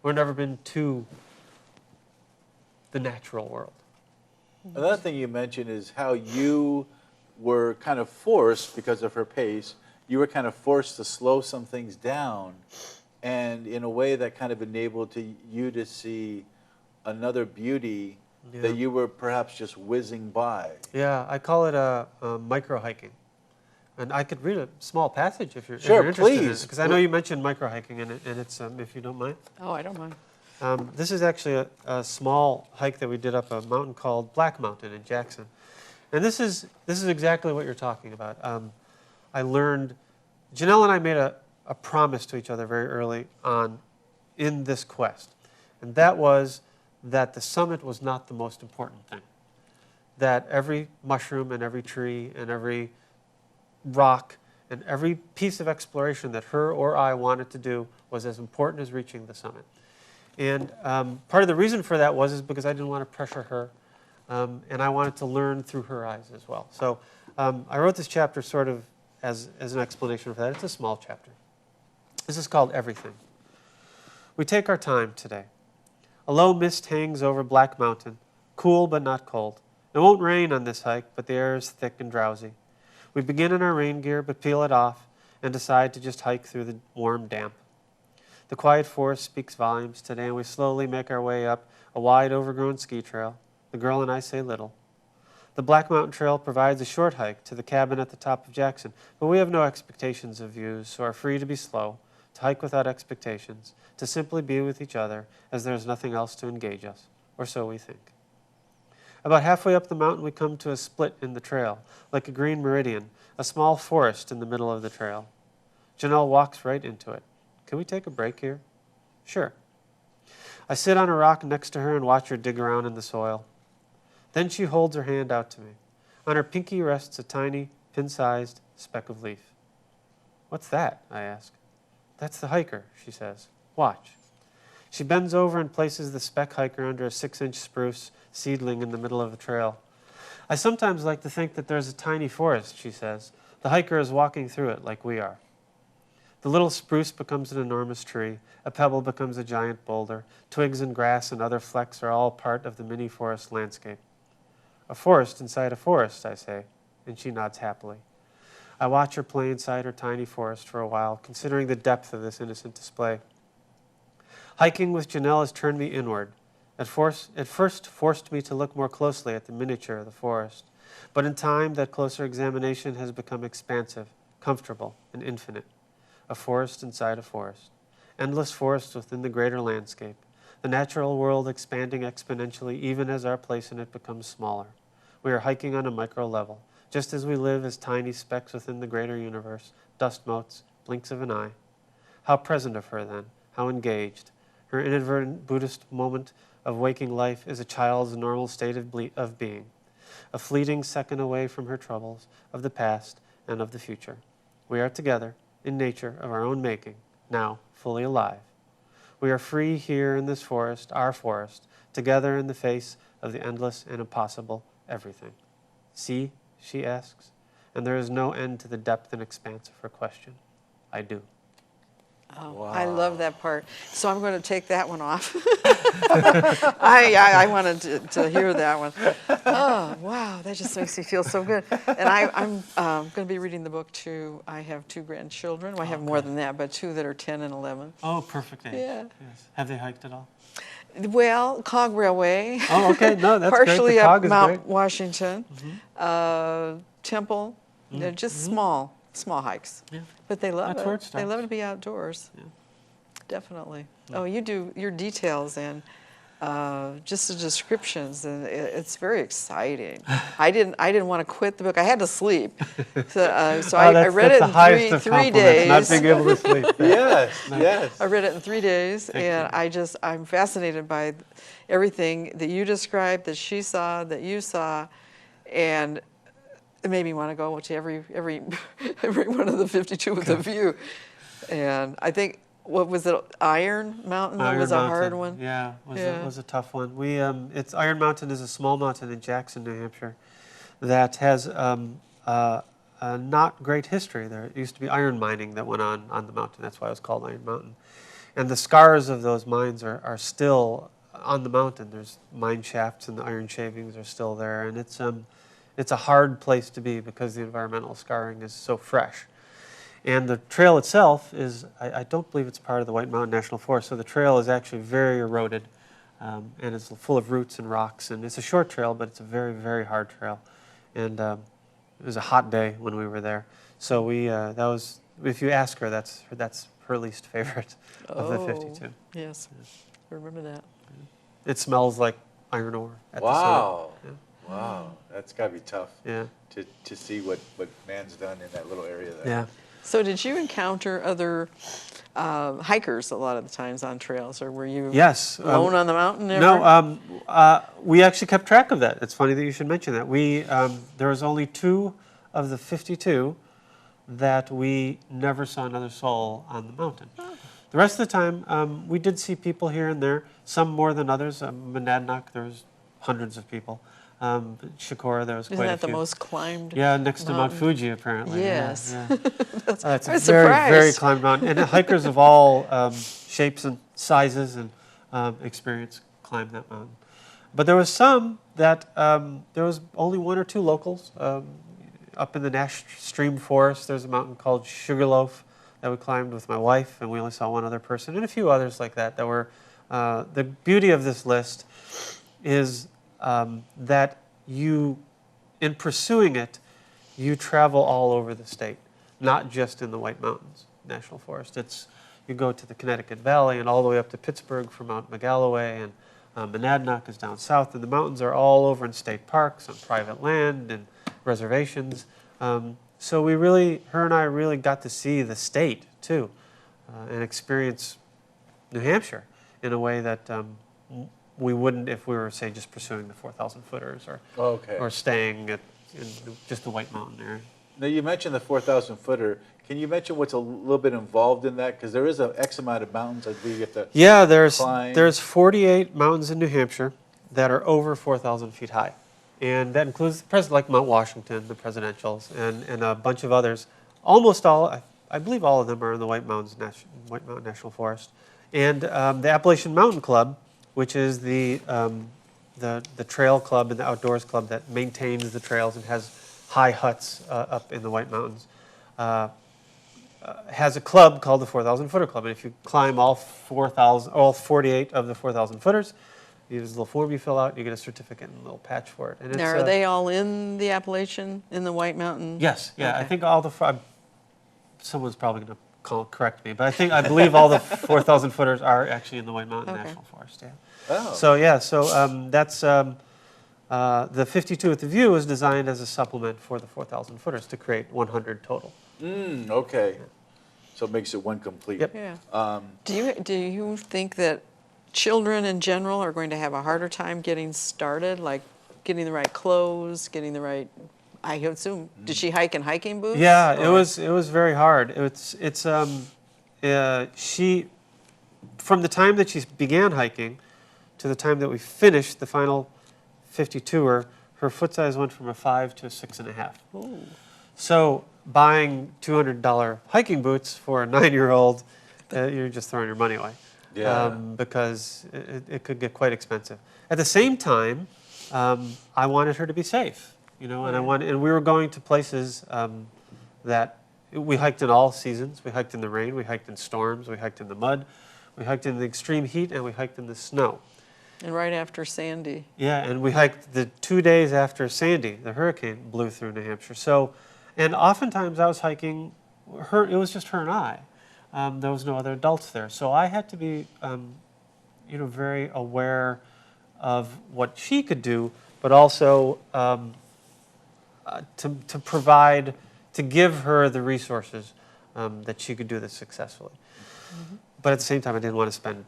or never been to the natural world. Another thing you mentioned is how you were kind of forced, because of her pace, you were kind of forced to slow some things down, and in a way that kind of enabled you to see another beauty that you were perhaps just whizzing by. Yeah, I call it a micro hiking. And I could read a small passage if you're, Sure, interested in it, please. because I know you mentioned micro hiking, and it's if you don't mind. Oh, I don't mind. This is actually a small hike that we did up a mountain called Black Mountain in Jackson, and this is exactly what you're talking about. I learned, Janelle and I made a promise to each other very early on in this quest, and that was that the summit was not the most important thing. That every mushroom and every tree and every rock and every piece of exploration that her or I wanted to do was as important as reaching the summit. And part of the reason for that is because I didn't want to pressure her, and I wanted to learn through her eyes as well. So I wrote this chapter sort of as an explanation for that. It's a small chapter. This is called Everything. We take our time today. A low mist hangs over Black Mountain, cool but not cold. It won't rain on this hike, but the air is thick and drowsy. We begin in our rain gear, but peel it off and decide to just hike through the warm damp. The quiet forest speaks volumes today, and we slowly make our way up a wide, overgrown ski trail. The girl and I say little. The Black Mountain Trail provides a short hike to the cabin at the top of Jackson, but we have no expectations of views, so are free to be slow, to hike without expectations, to simply be with each other, as there is nothing else to engage us, or so we think. About halfway up the mountain, we come to a split in the trail, like a green meridian, a small forest in the middle of the trail. Janelle walks right into it. Can we take a break here? Sure. I sit on a rock next to her and watch her dig around in the soil. Then she holds her hand out to me. On her pinky rests a tiny, pin-sized speck of leaf. What's that? I ask. That's the hiker, she says. Watch. She bends over and places the speck hiker under a 6-inch spruce seedling in the middle of the trail. I sometimes like to think that there's a tiny forest, she says. The hiker is walking through it like we are. The little spruce becomes an enormous tree. A pebble becomes a giant boulder. Twigs and grass and other flecks are all part of the mini forest landscape. A forest inside a forest, I say, and she nods happily. I watch her play inside her tiny forest for a while, considering the depth of this innocent display. Hiking with Janelle has turned me inward. It first forced me to look more closely at the miniature of the forest, but in time that closer examination has become expansive, comfortable, and infinite. A forest inside a forest. Endless forests within the greater landscape. The natural world expanding exponentially even as our place in it becomes smaller. We are hiking on a micro level, just as we live as tiny specks within the greater universe, dust motes, blinks of an eye. How present of her then, how engaged. Her inadvertent Buddhist moment of waking life is a child's normal state of being, a fleeting second away from her troubles of the past and of the future. We are together, in nature of our own making, now fully alive. We are free here in this forest, our forest, together in the face of the endless and impossible everything. See, she asks, and there is no end to the depth and expanse of her question. I do. Oh, Wow. I love that part. So I'm going to take that one off. I wanted to hear that one. Oh, wow, that just makes me feel so good. And I'm going to be reading the book to, I have 2 grandchildren. Well, I have more than that, but 2 that are 10 and 11. Oh, perfect age. Yeah. Yes. Have they hiked at all? Well, Cog Railway. Oh, okay. No, that's Partially great. The up Cog is Mount great. Washington. Temple. They're just small hikes. Yeah. But they love That's it. where it They love starts. to be outdoors. Yeah. Definitely. Oh, you do your details and just the descriptions, and it's very exciting. I didn't want to quit the book. I had to sleep, so I read it in three days. Not being able to sleep. Yes, yes. I read it in 3 days, and I'm fascinated by everything that you described, that she saw, that you saw, and it made me want to go to every one of the 52 with a view. And I think, what was it, Iron Mountain? That was a hard one. Yeah, Yeah. was a tough one. It's Iron Mountain is a small mountain in Jackson, New Hampshire, that has a not great history. There used to be iron mining that went on the mountain. That's why it was called Iron Mountain. And the scars of those mines are still on the mountain. There's mine shafts and the iron shavings are still there, and it's a hard place to be because the environmental scarring is so fresh. And the trail itself is, I don't believe it's part of the White Mountain National Forest, so the trail is actually very eroded, and it's full of roots and rocks, and it's a short trail, but it's a very, very hard trail. And it was a hot day when we were there. So that was, if you ask her, that's her least favorite of the 52. Yes, I remember that. It smells like iron ore at Wow. the summit. Wow. That's got to be tough Yeah. to see what man's done in that little area there. Yeah. So did you encounter other hikers a lot of the times on trails, or were you Yes. alone on the mountain ever? No, we actually kept track of that. It's funny that you should mention that. There was only 2 of the 52 that we never saw another soul on the mountain. The rest of the time, we did see people here and there, some more than others. Monadnock, there was hundreds of people. Shikora, there was Isn't quite a that the few. most climbed? Yeah, next to Mount mountain? Fuji, apparently. Yes. Yeah, yeah. It's I a was very, surprised. very climbed mountain. And hikers of all shapes and sizes and experience climb that mountain. But there was some that, there was only 1 or 2 locals. Up in the Nash Stream Forest, there's a mountain called Sugarloaf that we climbed with my wife, and we only saw 1 other person, and a few others like that were, the beauty of this list is that in pursuing it, you travel all over the state, not just in the White Mountains National Forest. You go to the Connecticut Valley and all the way up to Pittsburgh for Mount Megalloway, and Monadnock is down south, and the mountains are all over in state parks, on private land, and reservations. So her and I really got to see the state too, and experience New Hampshire in a way that we wouldn't if we were, say, just pursuing the 4,000 footers or staying in just the White Mountain area. Now, you mentioned the 4,000 footer. Can you mention what's a little bit involved in that? Because there is an X amount of mountains I believe you have to climb. There's 48 mountains in New Hampshire that are over 4,000 feet high. And that includes like Mount Washington, the presidentials, and a bunch of others. Almost all, I believe all of them are in the White Mountain National Forest. And the Appalachian Mountain Club, which is the trail club and the outdoors club that maintains the trails and has high huts up in the White Mountains, has a club called the 4,000 Footer Club. And if you climb all 48 of the 4,000 footers, there's a little form you fill out, you get a certificate and a little patch for it. And Now, are they all in the Appalachian, in the White Mountain? Yes, yeah. Okay. I think all someone's probably going to correct me, but I believe all the 4,000 footers are actually in the White Mountain National Forest. Yeah. Oh. So that's the 52 with the view is designed as a supplement for the 4,000 footers to create 100 total. Okay. So it makes it one complete. Yep. Yeah. Do you think that children in general are going to have a harder time getting started, like getting the right clothes, getting the right, I assume, did she hike in hiking boots? Yeah, or- it was very hard. She, from the time that she began hiking to the time that we finished the final 52er, her foot size went from a 5 to a 6.5. Ooh. So buying $200 hiking boots for a 9-year-old, you're just throwing your money away. Yeah. Because it could get quite expensive. At the same time, I wanted her to be safe, and and we were going to places that we hiked in all seasons. We hiked in the rain, we hiked in storms, we hiked in the mud, we hiked in the extreme heat, and we hiked in the snow. And right after Sandy. Yeah, and we hiked the 2 days after Sandy, the hurricane, blew through New Hampshire. So, and oftentimes I was hiking, it was just her and I. There was no other adults there. So I had to be, very aware of what she could do, but also to provide, to give her the resources that she could do this successfully. Mm-hmm. But at the same time, I didn't want to spend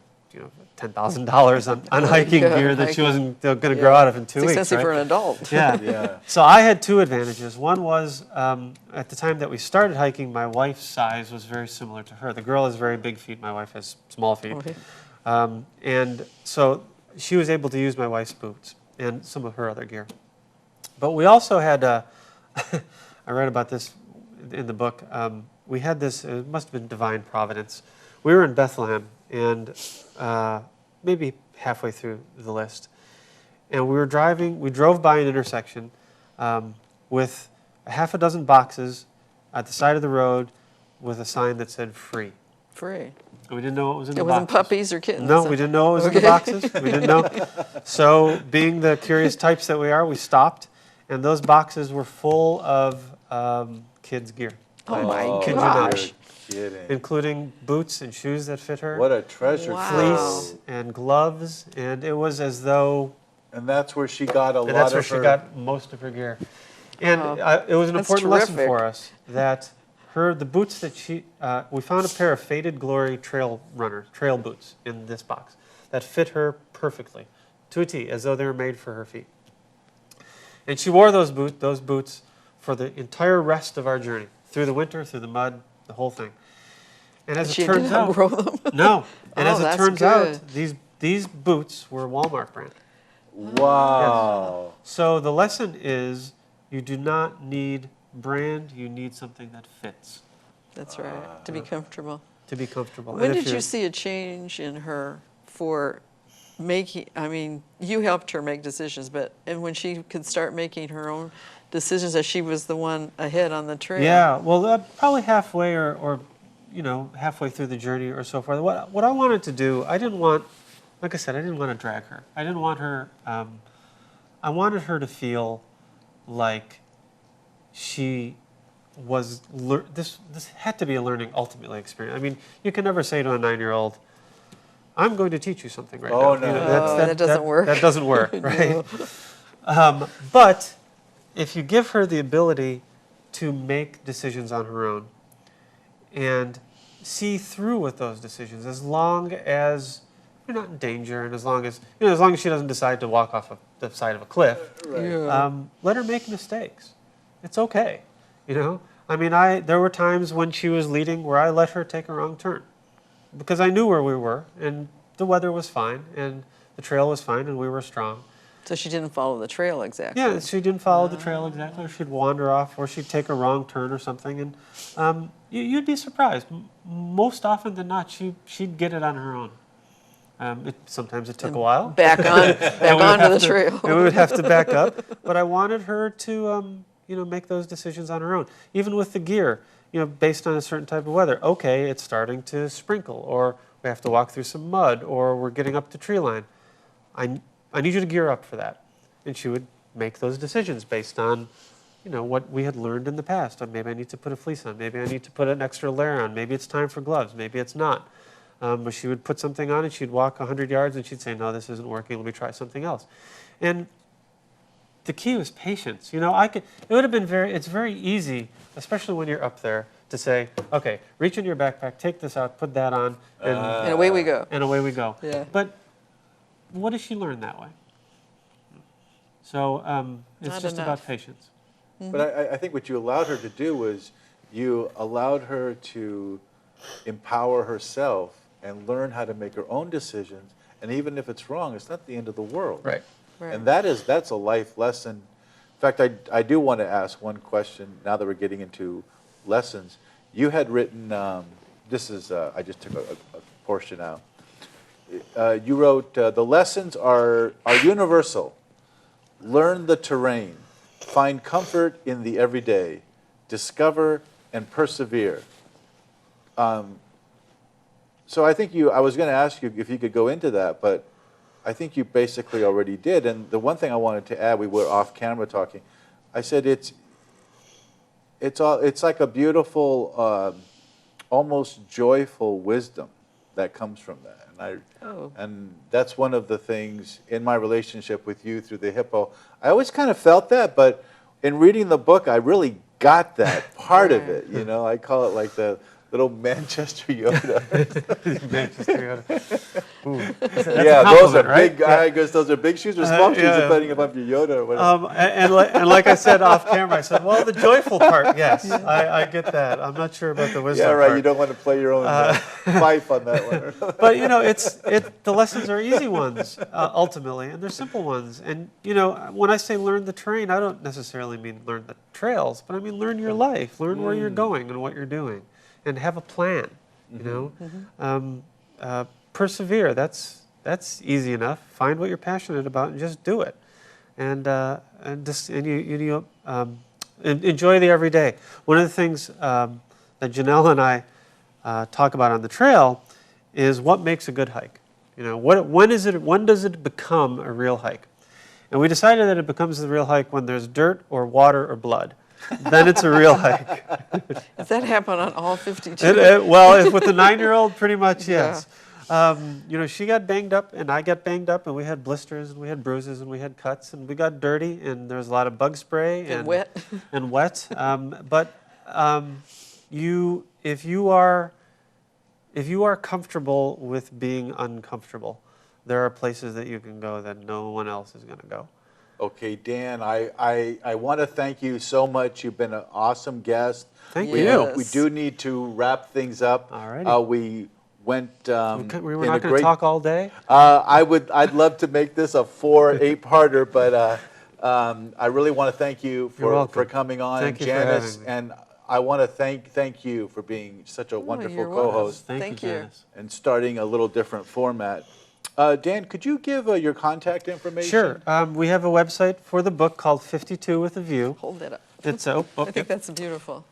$10,000 on hiking gear that she wasn't going to grow out of in 2 weeks. It's expensive for an adult. Yeah. Yeah. So I had two advantages. One was at the time that we started hiking, my wife's size was very similar to her. The girl has very big feet. My wife has small feet. Okay. And so she was able to use my wife's boots and some of her other gear. But we also had, I read about this in the book, we had this, it must have been divine providence. We were in Bethlehem, and maybe halfway through the list, and we drove by an intersection with a half a dozen boxes at the side of the road with a sign that said free. Free. And we didn't know what was in the It boxes. wasn't puppies or kittens. No, we didn't know what was in the boxes. We didn't know. So being the curious types that we are, we stopped, and those boxes were full of kids' gear. Oh my Kid you not. gosh. Kidding. Including boots and shoes that fit her. What a treasure Wow. Fleece and gloves, and it was as though And that's where she got a lot that's of where she her. got most of her gear. And it was an That's important lesson terrific. for us that the boots that we found a pair of Faded Glory trail boots in this box that fit her perfectly, to a T, as though they were made for her feet. And she wore those boots for the entire rest of our journey, through the winter, through the mud, the whole thing. And as She it turns didn't out, grow them. no. And Oh, as it that's turns good. out, these boots were Walmart brand. Wow. So the lesson is, you do not need brand. You need something that fits That's right. To be comfortable. to be comfortable. When And if did you you're- see a change in her for making, I mean, you helped her make decisions, but and when she could start making her own decisions, as she was the one ahead on the trail? Yeah, well, probably halfway or halfway through the journey or so forth. What I wanted to do, I didn't want, like I said, I didn't want to drag her. I didn't want her. I wanted her to feel like she was. This had to be a learning ultimately experience. I mean, you can never say to a 9-year-old, "I'm going to teach you something right Oh, now." no. That doesn't work. That doesn't work, right? But if you give her the ability to make decisions on her own and see through with those decisions, as long as you're not in danger, and as long as she doesn't decide to walk off the side of a cliff, let her make mistakes. It's okay, I mean, there were times when she was leading where I let her take a wrong turn because I knew where we were, and the weather was fine, and the trail was fine, and we were strong. So she didn't follow the trail exactly. Yeah, she didn't follow the trail exactly, or she'd wander off, or she'd take a wrong turn or something, and you'd be surprised. Most often than not, she'd get it on her own. Sometimes it took a while. Back onto the trail. And we would have to back up, but I wanted her to, make those decisions on her own. Even with the gear, based on a certain type of weather. Okay, it's starting to sprinkle, or we have to walk through some mud, or we're getting up to tree line. I need you to gear up for that. And she would make those decisions based on, what we had learned in the past. Or maybe I need to put a fleece on. Maybe I need to put an extra layer on. Maybe it's time for gloves. Maybe it's not. But she would put something on and she'd walk 100 yards and she'd say, no, this isn't working. Let me try something else. And the key was patience. It would have been it's very easy, especially when you're up there, to say, okay, reach in your backpack, take this out, put that on, And away we go. and away we go. Yeah. But what does she learn that way? So it's Not just enough. about patience. But I think what you allowed her to do was you allowed her to empower herself and learn how to make her own decisions. And even if it's wrong, it's not the end of the world. Right. Right. And that's a life lesson. In fact, I do want to ask one question now that we're getting into lessons. You had written, this is, I just took a portion out. You wrote, the lessons are universal. Learn the terrain. Find comfort in the everyday. Discover and persevere. So I think I was going to ask you if you could go into that, but I think you basically already did. And the one thing I wanted to add, we were off camera talking. I said it's like a beautiful, almost joyful wisdom that comes from that. And that's one of the things in my relationship with you through the hippo. I always kind of felt that, but in reading the book, I really got that part of it. You know, I call it like the little Manchester Yoda. Manchester Yoda. Ooh, Yeah, those are right? big. I guess those are big shoes or small shoes, yeah. depending upon if you're Yoda or whatever. And like I said off camera, I said, well, the joyful part, yes, I get that. I'm not sure about the wisdom Yeah, right. part. You don't want to play your own fife on that one. But you know, the lessons are easy ones ultimately, and they're simple ones. And you know, when I say learn the terrain, I don't necessarily mean learn the trails, but I mean learn your life, learn where you're going and what you're doing, and have a plan. You know, persevere. That's easy enough. Find what you're passionate about and just do it, and you enjoy the everyday. One of the things that Janelle and I talk about on the trail is what makes a good hike. You know, when does it become a real hike? And we decided that it becomes the real hike when there's dirt or water or blood. Then it's a real hike. Does that happen on all 52? Well, with the 9-year-old, pretty much yes. You know, she got banged up, and I got banged up, and we had blisters, and we had bruises, and we had cuts, and we got dirty, and there was a lot of bug spray And wet. and wet. But if you are comfortable with being uncomfortable, there are places that you can go that no one else is going to go. Okay, Dan, I want to thank you so much. You've been an awesome guest. Thank We you. do need to wrap things up. All righty. We went We were in not a going to great. talk all day. I'd love to make this a 8-parter, but I really want to thank you You're welcome. for coming on, Thank you for Janice, having me. and I want to thank you for being such a wonderful you're welcome. co-host Thank you, you. Janice. and starting a little different format. Dan, could you give your contact information? Sure. We have a website for the book called 52 with a View. Hold that up. It's I think that's beautiful.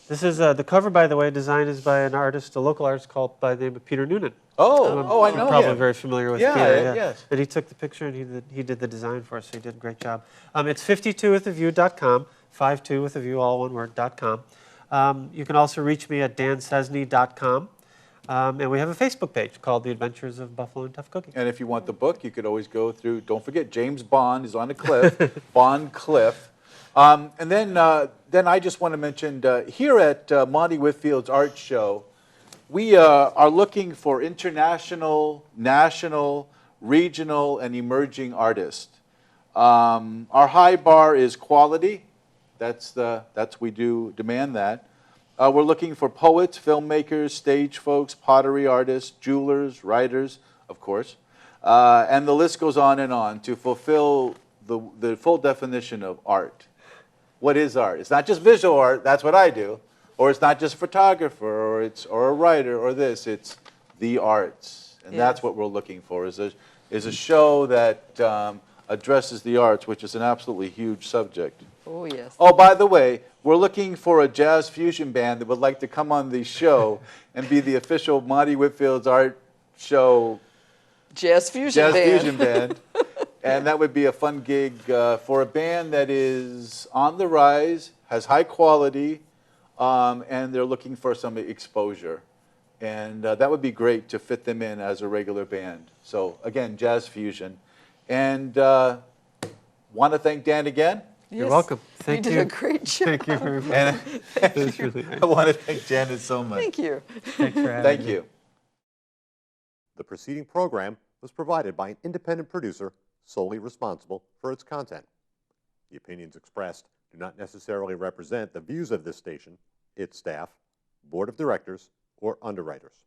This is the cover, by the way. Design is by an artist, a local artist called by the name of Peter Noonan. I know You're probably him. very familiar with Yeah, Peter. yes. And he took the picture and he did the design for us. So he did a great job. It's 52withtheview.com. 52 with a view, all one word, .com. You can also reach me at danczesny.com. And we have a Facebook page called The Adventures of Buffalo and Tough Cookie. And if you want the book, you could always go through, don't forget, James Bond is on a cliff, Bond Cliff. And then I just want to mention, here at Monty Whitfield's art show, we are looking for international, national, regional, and emerging artists. Our high bar is quality. We do demand that. We're looking for poets, filmmakers, stage folks, pottery artists, jewelers, writers, of course. And the list goes on to fulfill the full definition of art. What is art? It's not just visual art, that's what I do. Or it's not just a photographer, or a writer, or this. It's the arts. And that's what we're looking for, is a show that addresses the arts, which is an absolutely huge subject. Oh, yes. Oh, by the way, we're looking for a jazz fusion band that would like to come on the show and be the official Monty Whitfield's art show Jazz Fusion Band. And that would be a fun gig for a band that is on the rise, has high quality, and they're looking for some exposure. And that would be great to fit them in as a regular band. So, again, jazz fusion. And want to thank Dan again. You're welcome. Thank you. You did a great job. Thank you very much. And That's really nice. I want to thank Janet so much. Thank you. Thanks for having Thank me. you. The preceding program was provided by an independent producer solely responsible for its content. The opinions expressed do not necessarily represent the views of this station, its staff, board of directors, or underwriters.